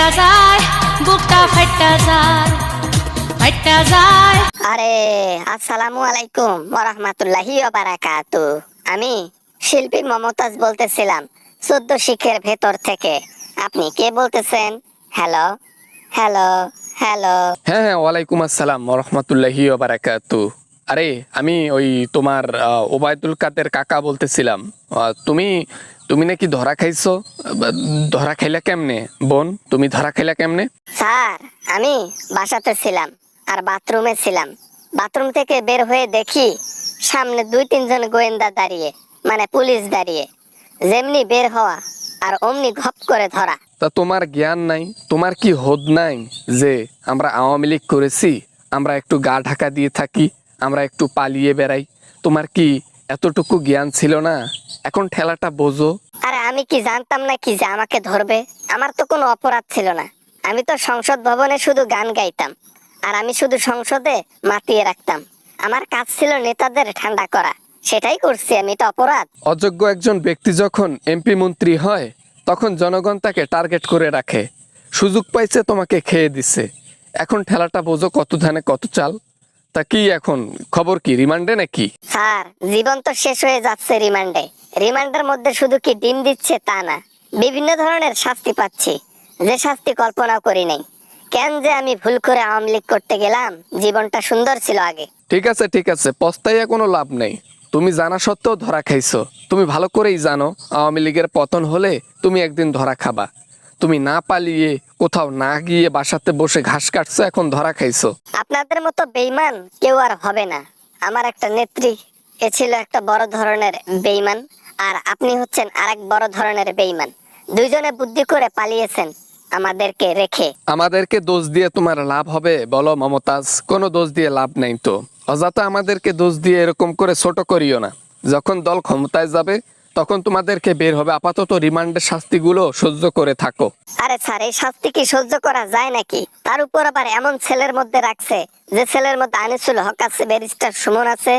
ফাইটা যায়, বুকটা ফাইটা যায়, ফাইটা যায়। আরে আসসালামু আলাইকুম ওয়া রাহমাতুল্লাহি ওয়া বারাকাতুহু। আমি শিল্পী মমতাজ বলতেছিলাম 14 শিখের ভেতর থেকে। আপনি কে বলতেছেন? Hello hello hello. হ্যাঁ হ্যাঁ, ওয়ালাইকুম আসসালাম রহমতুল্লাহি ওয়া বারাকাতুহু। আরে আমি ওই তোমার ওবায়দুল কাদের কাকা বলতেছিলাম। তুমি তুমি নাকি ধরা খাইছো? ধরা খাইলা কেমনে বোন? তুমি ধরা খাইলা কেমনে? স্যার, আমি বাসাতে ছিলাম আর বাথরুমে ছিলাম। বাথরুম থেকে বের হয়ে দেখি সামনে 2-3 জন গোয়েন্দা দাঁড়িয়ে, মানে পুলিশ দাঁড়িয়ে। যেমনি বের হওয়া আর অমনি ঘপ করে ধরা। তা তোমার জ্ঞান নাই? তোমার কি হোদ নাই যে আমরা আওয়ামী লীগ করেছি, আমরা একটু গা ঢাকা দিয়ে থাকি, আমরা একটু পালিয়ে বেড়াই? তোমার কি এতটুকু জ্ঞান ছিল না? এখন ঠেলাটা বোঝো। আরে আমি কি জানতাম না কি যে আমাকে ধরবে? আমার তো কোনো অপরাধ ছিল না। আমি তো সংসদ ভবনে শুধু গান গাইতাম আর আমি শুধু সংসদে মাতিয়ে রাখতাম। আমার কাজ ছিল নেতাদের ঠান্ডা করা, সেটাই করছি আমি। এটা অপরাধ? অযোগ্য একজন ব্যক্তি যখন এমপি মন্ত্রী হয় তখন জনগণ তাকে টার্গেট করে রাখে। সুযোগ পাইছে, তোমাকে খেয়ে দিছে। এখন ঠেলাটা বোঝো, কত ধানে কত চাল। তা কি এখন খবর কি? রিমান্ডে নাকি? স্যার, জীবন তো শেষ হয়ে যাচ্ছে রিমান্ডে। রিমান্ডের মধ্যে শুধু কি ডিম দিচ্ছে তা না, বিভিন্ন ধরনের শাস্তি পাচ্ছি, যে শাস্তি কল্পনাও করি নাই। কেন যে আমি ভুল করে আওয়ামী লীগ করতে গেলাম? জীবনটা সুন্দর ছিল আগে। ঠিক আছে ঠিক আছে, পস্তাইয়া কোনো লাভ নেই। তুমি জানা সত্ত্বেও ধরা খাইছো। তুমি ভালো করেই জানো আওয়ামী লীগের পতন হলে তুমি একদিন ধরা খাবা। তুমি না পালিয়ে, কোথাও না গিয়ে বাসাতে বসে ঘাস কাটছো, এখন ধরা খাইছো। আপনাদের মতো বেইমান কেউ আর হবে না। আমার একটা নেত্রী, এ ছিল একটা বড় ধরনের বেইমান, আর আপনি হচ্ছেন আরেক বড় ধরনের বেইমান। দুইজনে বুদ্ধি করে পালিয়েছেন আমাদেরকে রেখে। আমাদেরকে দোষ দিয়ে তোমার লাভ হবে বলো মমতাজ? কোনো দোষ দিয়ে লাভ নাই তো। অযথা আমাদেরকে দোষ দিয়ে এরকম করে ছোট করিও না। যখন দল ক্ষমতায় যাবে তখন তোমাদেরকে বের হবে। আপাতত রিমান্ডের শাস্তিগুলো সহ্য করে থাকো। আরে স্যার, এই শাস্তি কি সহ্য করা যায় নাকি? তার উপর আবার এমন ছেলের মধ্যে রাখছে, যে ছেলের মধ্যে আনিসুল হক আছে, ব্যারিস্টার সুমন আছে,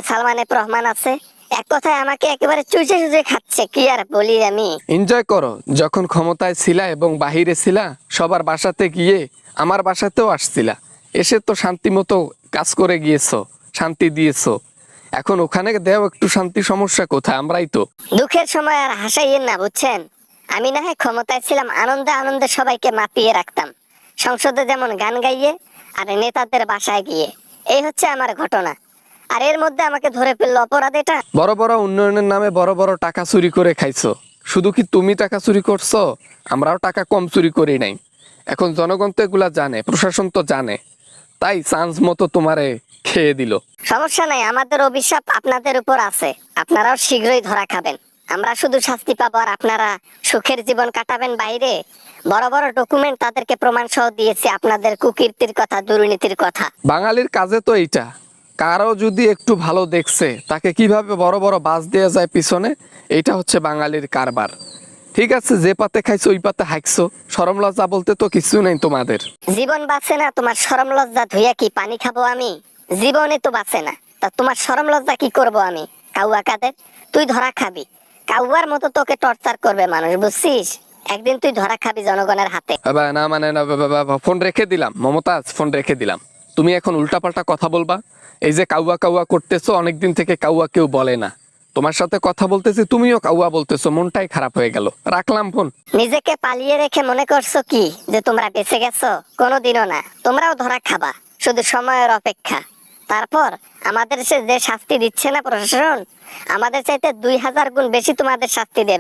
সালমান এফ রহমান আছে। এক কথায় আমাকে একেবারে চুষে চুষে খাচ্ছে। কি আর বলি আমি। এনজয় করো। যখন ক্ষমতায় ছিলা এবং বাহিরে ছিলা, সবার বাসাতে গিয়ে আমার বাসাতেও আসছিলা, এসে তো শান্তি মতো কাজ করে গিয়েছো, শান্তি দিয়েছো। এখন ওখানে দেও একটু শান্তি। সমস্যা কোথায়? আমরাই তো। দুঃখের সময় আর হাসাইয়েন না, বুঝছেন? আমি না হয় ক্ষমতায় ছিলাম, আনন্দে আনন্দে সবাইকে মাতিয়ে রাখতাম, সংসদে যেমন গান গাইয়ে আর নেতাদের বাসায় গিয়ে। এই হচ্ছে আমার ঘটনা। আর এর মধ্যে আমাকে ধরে ফেললো, অপরাধ এটা? বড় বড় উন্নয়নের নামে বড় বড় টাকা চুরি করে খাইছো। শুধু কি তুমি টাকা চুরি করছো? আমরাও টাকা কম চুরি করি নাই। এখন জনগণ তো এগুলা জানে, প্রশাসন তো জানে, তাই চান্স মতো তোমারে খেয়ে দিল। সমস্যা নাই, আমাদের অভিশাপ আপনাদের উপর আছে। আপনারাও শীঘ্রই ধরা খাবেন। আমরা শুধু শাস্তি পাবো আর আপনারা সুখের জীবন কাটাবেন বাইরে। বড় বড় ডকুমেন্ট তাদেরকে প্রমাণ সহ দিয়েছি আপনাদের কুকীর্তির কথা, দুর্নীতির কথা। বাঙালির কাজে তো এইটা। কারো যদি একটু ভালো দেখছে, তাকে কিভাবে বড় বড় বাস দেওয়া যায় পিছনে, এইটা হচ্ছে বাঙালির কারবার। ঠিক আছে, যে পাতে খাইছো ওই পাতে হাঁকছো। শরম লজ্জা বলতে তো কিছু নেই তোমাদের। জীবন বাঁচে না, তোমার শরম লজ্জা ধুইয়া কি পানি খাবো আমি? জীবনে তো বাঁচে না, তা তোমার শরম লজ্জা কি করব আমি? কাউয়া কাদের, তুই ধরা খাবি। কাউয়ার মতো তোকে টর্চার করবে মানুষ, বুঝছিস? একদিন তুই ধরা খাবি জনগণের হাতে। না মানে না, ফোন রেখে দিলাম মমতাজ, ফোন রেখে দিলাম। তুমি এখন উল্টাপাল্টা কথা বলবা? এই যে কাউয়া কাউয়া করতেছো, অনেকদিন থেকে কাউয়া কেউ বলে না। তোমার সাথে কথা বলতেছি, তুমিও কাউয়া বলতেছো, মনটাই খারাপ হয়ে গেল। রাখলাম ফোন। নিজেকে পালিয়ে রেখে মনে করছো কি যে তোমরা বেঁচে গেছো? কোনোদিনও না, তোমরাও ধরা খাবা, শুধু সময়ের অপেক্ষা। তারপর আমাদের সে যে শাস্তি দিচ্ছে না প্রশাসন, আমাদের চাইতে 2000 গুণ বেশি তোমাদের শাস্তি দেবে।